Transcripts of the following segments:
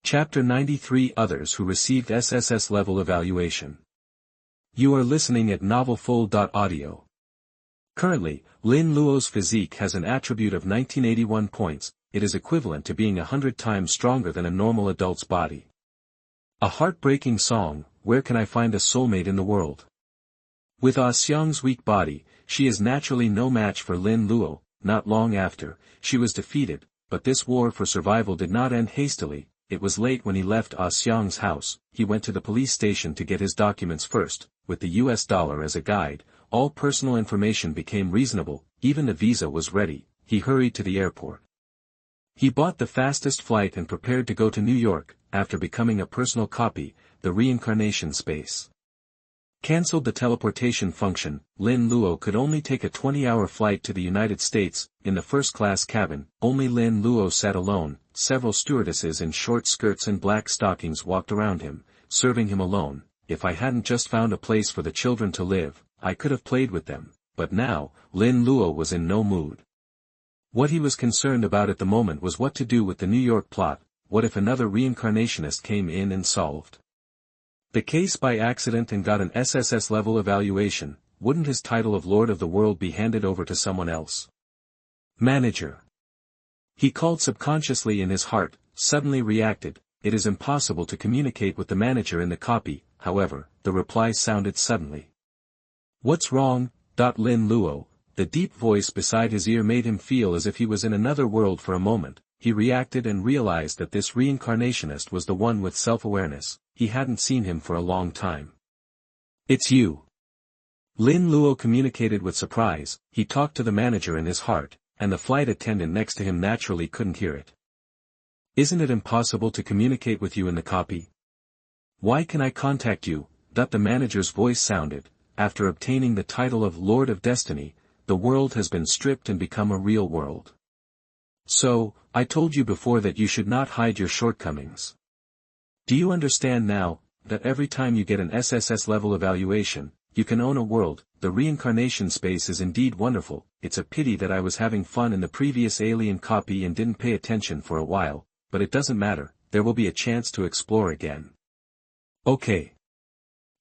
Chapter 93 Others who received SSS-level evaluation. You are listening at novelfull.audio. Currently, Lin Luo's physique has an attribute of 1981 points, it is equivalent to being 100 times stronger than a normal adult's body. A heartbreaking song, where can I find a soulmate in the world? With Ah Xiang's weak body, she is naturally no match for Lin Luo. Not long after, she was defeated, but this war for survival did not end hastily. It was late when he left Ah Xiang's house. He went to the police station to get his documents first. With the US dollar as a guide, all personal information became reasonable, even the visa was ready. He hurried to the airport. He bought the fastest flight and prepared to go to New York. After becoming a personal copy, the reincarnation space cancelled the teleportation function. Lin Luo could only take a 20-hour flight to the United States. In the first-class cabin, only Lin Luo sat alone. Several stewardesses in short skirts and black stockings walked around him, serving him alone. If I hadn't just found a place for the children to live, I could have played with them. But now, Lin Luo was in no mood. What he was concerned about at the moment was what to do with the New York plot. What if another reincarnationist came in and solved the case by accident and got an SSS-level evaluation? Wouldn't his title of Lord of the World be handed over to someone else? Manager. He called subconsciously in his heart, suddenly reacted. It is impossible to communicate with the manager in the copy. However, the reply sounded suddenly. What's wrong? Lin Luo. The deep voice beside his ear made him feel as if he was in another world for a moment. He reacted and realized that this reincarnationist was the one with self-awareness. He hadn't seen him for a long time. It's you. Lin Luo communicated with surprise. He talked to the manager in his heart, and the flight attendant next to him naturally couldn't hear it. Isn't it impossible to communicate with you in the copy? Why can I contact you? The manager's voice sounded. After obtaining the title of Lord of Destiny, the world has been stripped and become a real world. So, I told you before that you should not hide your shortcomings. Do you understand now, that every time you get an SSS-level evaluation, you can own a world? The reincarnation space is indeed wonderful. It's a pity that I was having fun in the previous alien copy and didn't pay attention for a while, but it doesn't matter, there will be a chance to explore again. Okay.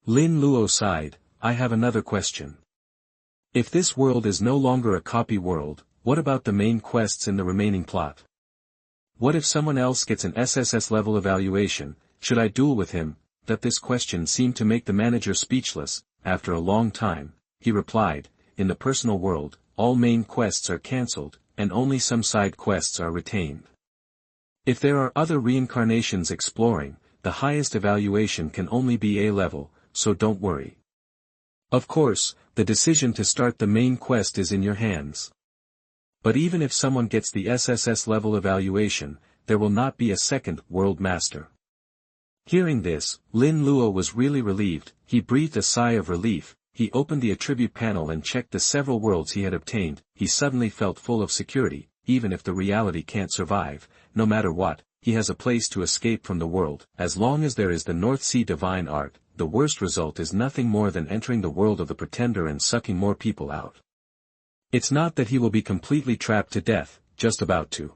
Lin Luo sighed. I have another question. If this world is no longer a copy world, what about the main quests in the remaining plot? What if someone else gets an SSS-level evaluation? Should I duel with him? This question seemed to make the manager speechless. After a long time, he replied, in the personal world, all main quests are cancelled, and only some side quests are retained. If there are other reincarnations exploring, the highest evaluation can only be A-level, so don't worry. Of course, the decision to start the main quest is in your hands. But even if someone gets the SSS-level evaluation, there will not be a second World Master. Hearing this, Lin Luo was really relieved. He breathed a sigh of relief. He opened the attribute panel and checked the several worlds he had obtained. He suddenly felt full of security. Even if the reality can't survive, no matter what, he has a place to escape from the world. As long as there is the North Sea divine art, the worst result is nothing more than entering the world of the pretender and sucking more people out. It's not that he will be completely trapped to death, just about to.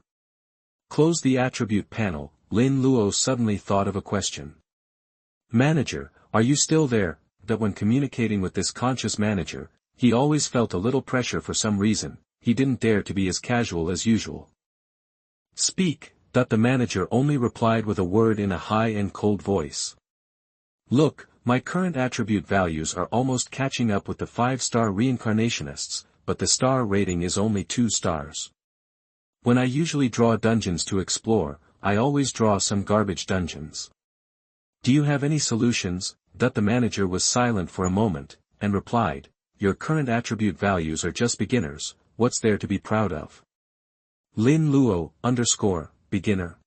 Close the attribute panel. Lin Luo suddenly thought of a question. Manager, are you still there? When communicating with this conscious manager, he always felt a little pressure for some reason. He didn't dare to be as casual as usual. Speak. The manager only replied with a word in a high and cold voice. Look, my current attribute values are almost catching up with the 5-star reincarnationists, but the star rating is only 2 stars. When I usually draw dungeons to explore, I always draw some garbage dungeons. Do you have any solutions? The manager was silent for a moment, and replied, your current attribute values are just beginners. What's there to be proud of? Lin Luo, beginner.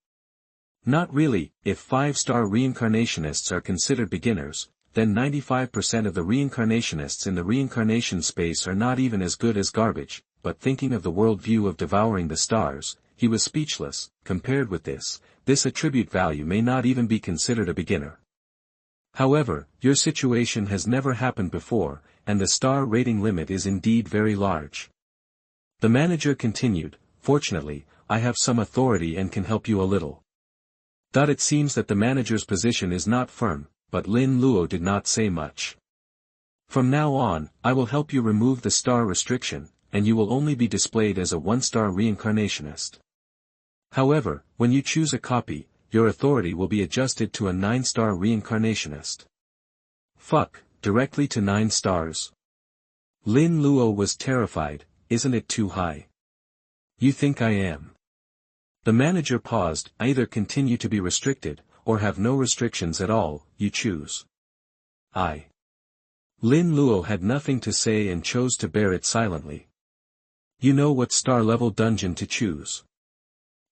Not really. If 5-star reincarnationists are considered beginners, then 95% of the reincarnationists in the reincarnation space are not even as good as garbage. But thinking of the worldview of devouring the stars, he was speechless. Compared with this attribute value may not even be considered a beginner. However, your situation has never happened before, and the star rating limit is indeed very large. The manager continued, fortunately, I have some authority and can help you a little. It seems that the manager's position is not firm, but Lin Luo did not say much. From now on, I will help you remove the star restriction, and you will only be displayed as a 1-star reincarnationist. However, when you choose a copy, your authority will be adjusted to a 9-star reincarnationist. Fuck, directly to 9 stars. Lin Luo was terrified. Isn't it too high? You think I am? The manager paused. Either continue to be restricted, or have no restrictions at all, you choose. Lin Luo had nothing to say and chose to bear it silently. You know what star-level dungeon to choose.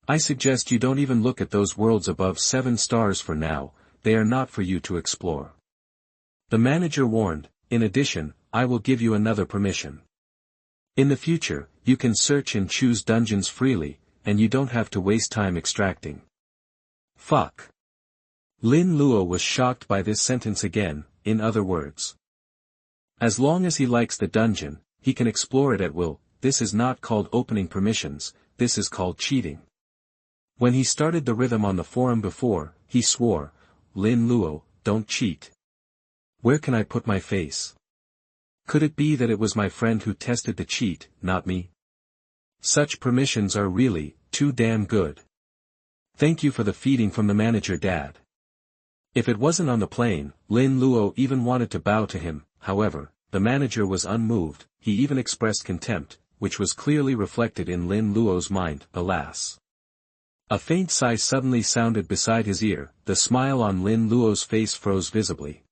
I suggest you don't even look at those worlds above 7 stars for now, they are not for you to explore. The manager warned. In addition, I will give you another permission. In the future, you can search and choose dungeons freely, and you don't have to waste time extracting. Fuck. Lin Luo was shocked by this sentence again. In other words, as long as he likes the dungeon, he can explore it at will. This is not called opening permissions, this is called cheating. When he started the rhythm on the forum before, he swore, Lin Luo, don't cheat. Where can I put my face? Could it be that it was my friend who tested the cheat, not me? Such permissions are really, too damn good. Thank you for the feeding from the manager, Dad. If it wasn't on the plane, Lin Luo even wanted to bow to him. However, the manager was unmoved. He even expressed contempt, which was clearly reflected in Lin Luo's mind. Alas. A faint sigh suddenly sounded beside his ear. The smile on Lin Luo's face froze visibly.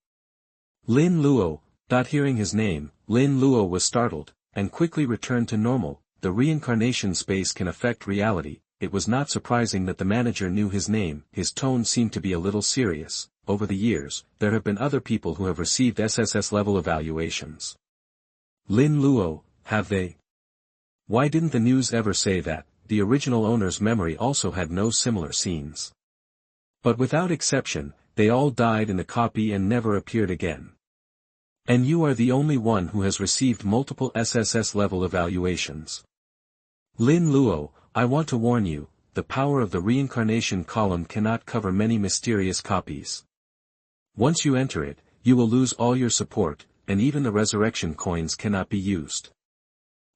Lin Luo. Hearing his name, Lin Luo was startled, and quickly returned to normal. The reincarnation space can affect reality. It was not surprising that the manager knew his name. His tone seemed to be a little serious. Over the years, there have been other people who have received SSS-level evaluations. Lin Luo, have they? Why didn't the news ever say that? The original owner's memory also had no similar scenes. But without exception, they all died in the copy and never appeared again. And you are the only one who has received multiple SSS-level evaluations. Lin Luo, I want to warn you, the power of the reincarnation column cannot cover many mysterious copies. Once you enter it, you will lose all your support, and even the resurrection coins cannot be used.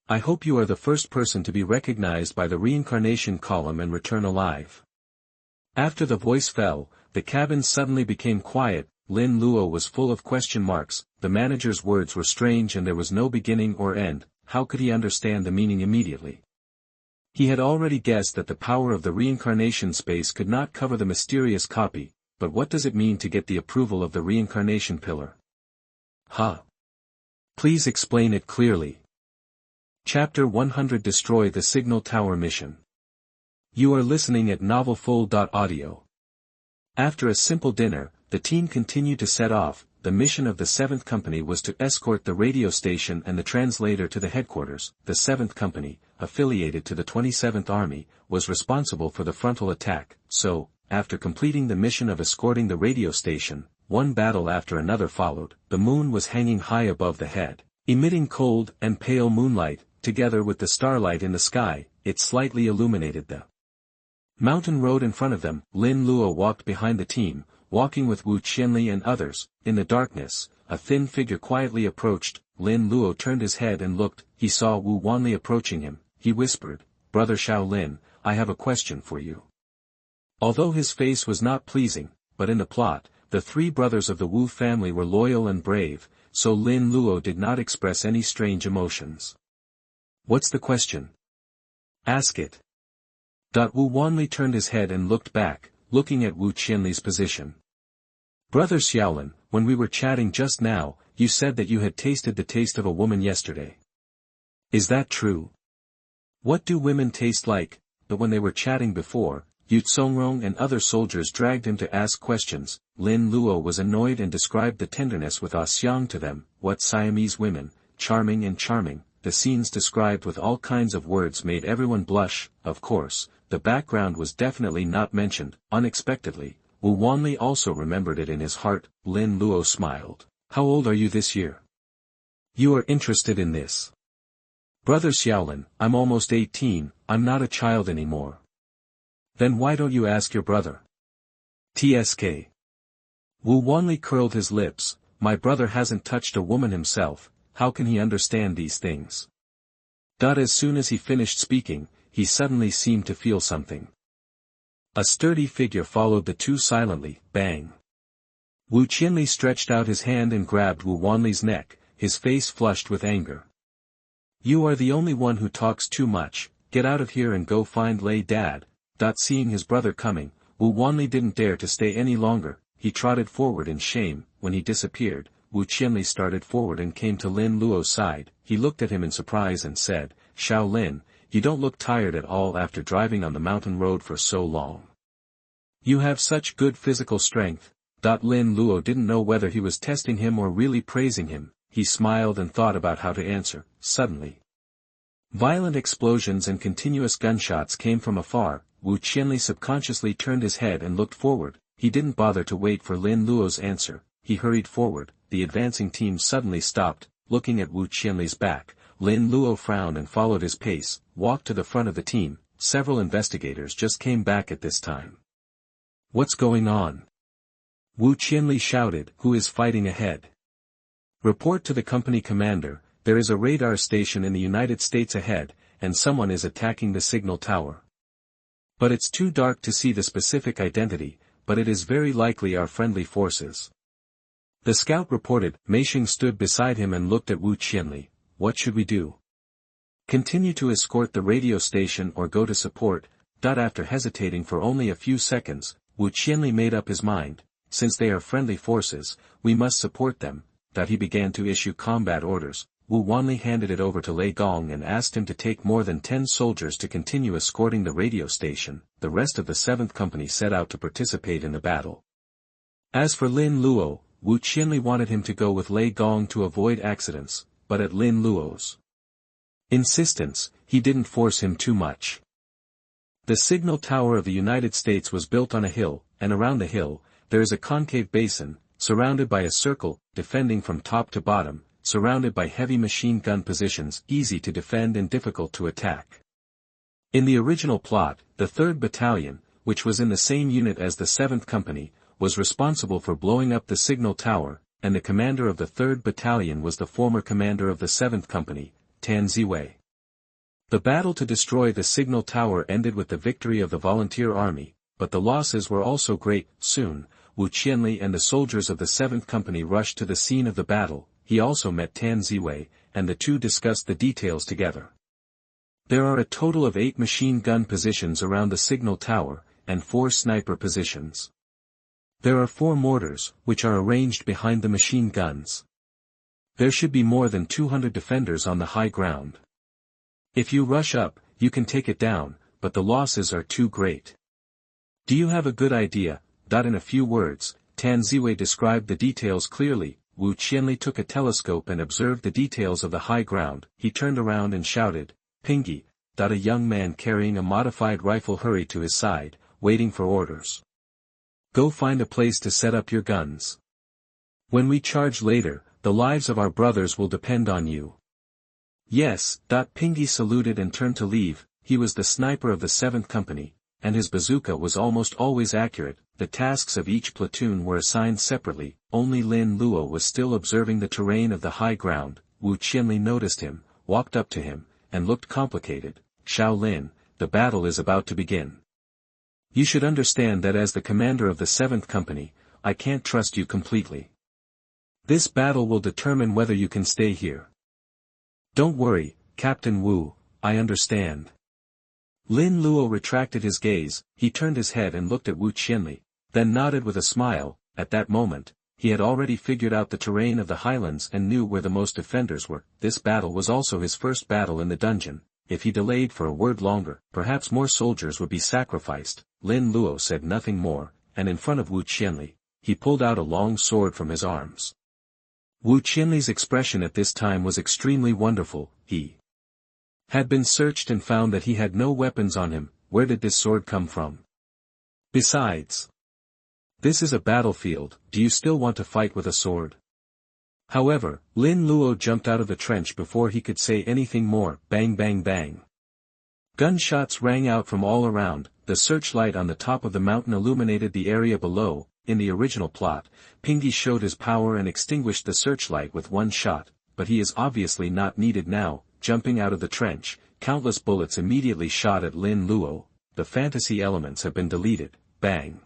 I hope you are the first person to be recognized by the reincarnation column and return alive. After the voice fell, the cabin suddenly became quiet. Lin Luo was full of question marks. The manager's words were strange and there was no beginning or end. How could he understand the meaning immediately? He had already guessed that the power of the reincarnation space could not cover the mysterious copy, but what does it mean to get the approval of the reincarnation pillar? Please explain it clearly. Chapter 100 Destroy the Signal Tower Mission. You are listening at novelfull.audio. After a simple dinner, the team continued to set off. The mission of the 7th Company was to escort the radio station and the translator to the headquarters. The 7th Company, affiliated to the 27th Army, was responsible for the frontal attack. So, after completing the mission of escorting the radio station, one battle after another followed. The moon was hanging high above the head, emitting cold and pale moonlight. Together with the starlight in the sky, it slightly illuminated the mountain road in front of them. Lin Luo walked behind the team, walking with Wu Qianli and others. In the darkness, a thin figure quietly approached. Lin Luo turned his head and looked. He saw Wu Wanli approaching him. He whispered, "Brother Shaolin, I have a question for you." Although his face was not pleasing, but in the plot, the 3 brothers of the Wu family were loyal and brave, so Lin Luo did not express any strange emotions. What's the question? Ask it. Wu Wanli turned his head and looked back, looking at Wu Qianli's position. Brother Xiaolin, when we were chatting just now, you said that you had tasted the taste of a woman yesterday. Is that true? What do women taste like? But when they were chatting before, Yu Songrong and other soldiers dragged him to ask questions. Lin Luo was annoyed and described the tenderness with Ah Xiang to them. What Siamese women, charming and charming. The scenes described with all kinds of words made everyone blush. Of course, the background was definitely not mentioned. Unexpectedly, Wu Wanli also remembered it in his heart. Lin Luo smiled. How old are you this year? You are interested in this? Brother Xiaolin, I'm almost 18, I'm not a child anymore. Then why don't you ask your brother? TSK. Wu Wanli curled his lips. My brother hasn't touched a woman himself, how can he understand these things? As soon as he finished speaking, he suddenly seemed to feel something. A sturdy figure followed the two silently, bang. Wu Qianli stretched out his hand and grabbed Wu Wanli's neck, his face flushed with anger. You are the only one who talks too much, get out of here and go find Lei Dad. Seeing his brother coming, Wu Wanli didn't dare to stay any longer, he trotted forward in shame. When he disappeared, Wu Qianli started forward and came to Lin Luo's side. He looked at him in surprise and said, Xiao Lin, you don't look tired at all after driving on the mountain road for so long. You have such good physical strength. Lin Luo didn't know whether he was testing him or really praising him. He smiled and thought about how to answer. Suddenly, violent explosions and continuous gunshots came from afar. Wu Qianli subconsciously turned his head and looked forward. He didn't bother to wait for Lin Luo's answer. He hurried forward. The advancing team suddenly stopped. Looking at Wu Qianli's back, Lin Luo frowned and followed his pace, walked to the front of the team. Several investigators just came back at this time. What's going on? Wu Qianli shouted. Who is fighting ahead? Report to the company commander, there is a radar station in the United States ahead, and someone is attacking the signal tower. But it's too dark to see the specific identity, but it is very likely our friendly forces. The scout reported. Meisheng stood beside him and looked at Wu Qianli. What should we do? Continue to escort the radio station or go to support? After hesitating for only a few seconds, Wu Qianli made up his mind. Since they are friendly forces, we must support them. He began to issue combat orders. Wu Wanli handed it over to Lei Gong and asked him to take more than 10 soldiers to continue escorting the radio station. The rest of the 7th Company set out to participate in the battle. As for Lin Luo, Wu Qianli wanted him to go with Lei Gong to avoid accidents, but at Lin Luo's insistence, he didn't force him too much. The signal tower of the United States was built on a hill, and around the hill, there is a concave basin, surrounded by a circle, defending from top to bottom, surrounded by heavy machine gun positions, easy to defend and difficult to attack. In the original plot, the 3rd Battalion, which was in the same unit as the 7th Company, was responsible for blowing up the signal tower, and the commander of the 3rd Battalion was the former commander of the 7th Company, Tan Ziwei. The battle to destroy the signal tower ended with the victory of the volunteer army, but the losses were also great. Soon, Wu Qianli and the soldiers of the 7th Company rushed to the scene of the battle. He also met Tan Ziwei, and the two discussed the details together. There are a total of 8 machine gun positions around the signal tower, and 4 sniper positions. There are 4 mortars, which are arranged behind the machine guns. There should be more than 200 defenders on the high ground. If you rush up, you can take it down, but the losses are too great. Do you have a good idea? In a few words, Tan Ziwei described the details clearly. Wu Qianli took a telescope and observed the details of the high ground. He turned around and shouted, Pingy. A young man carrying a modified rifle hurried to his side, waiting for orders. Go find a place to set up your guns. When we charge later, the lives of our brothers will depend on you. Yes. Pingy saluted and turned to leave. He was the sniper of the 7th Company, and his bazooka was almost always accurate. The tasks of each platoon were assigned separately. Only Lin Luo was still observing the terrain of the high ground. Wu Qianli noticed him, walked up to him, and looked complicated. Xiao Lin, the battle is about to begin. You should understand that as the commander of the 7th Company, I can't trust you completely. This battle will determine whether you can stay here. Don't worry, Captain Wu, I understand. Lin Luo retracted his gaze. He turned his head and looked at Wu Qianli, then nodded with a smile. At that moment, he had already figured out the terrain of the highlands and knew where the most defenders were. This battle was also his first battle in the dungeon. If he delayed for a word longer, perhaps more soldiers would be sacrificed. Lin Luo said nothing more, and in front of Wu Qianli, he pulled out a long sword from his arms. Wu Qianli's expression at this time was extremely wonderful. He had been searched and found that he had no weapons on him. Where did this sword come from? Besides, this is a battlefield. Do you still want to fight with a sword? However, Lin Luo jumped out of the trench before he could say anything more. Bang bang bang. Gunshots rang out from all around. the searchlight on the top of the mountain illuminated the area below. In the original plot, Pingy showed his power and extinguished the searchlight with one shot, but he is obviously not needed now. Jumping out of the trench, countless bullets immediately shot at Lin Luo. The fantasy elements have been deleted. Bang.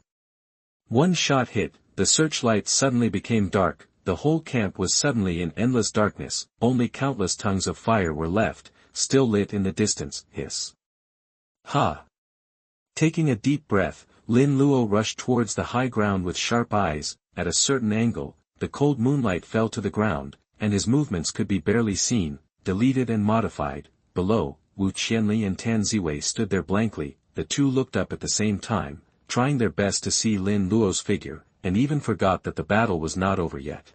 One shot hit, the searchlight suddenly became dark, the whole camp was suddenly in endless darkness, only countless tongues of fire were left, still lit in the distance. Hiss. Ha! Taking a deep breath, Lin Luo rushed towards the high ground with sharp eyes. At a certain angle, the cold moonlight fell to the ground, and his movements could be barely seen, deleted and modified. Below, Wu Qianli and Tan Ziwei stood there blankly. The two looked up at the same time, trying their best to see Lin Luo's figure, and even forgot that the battle was not over yet.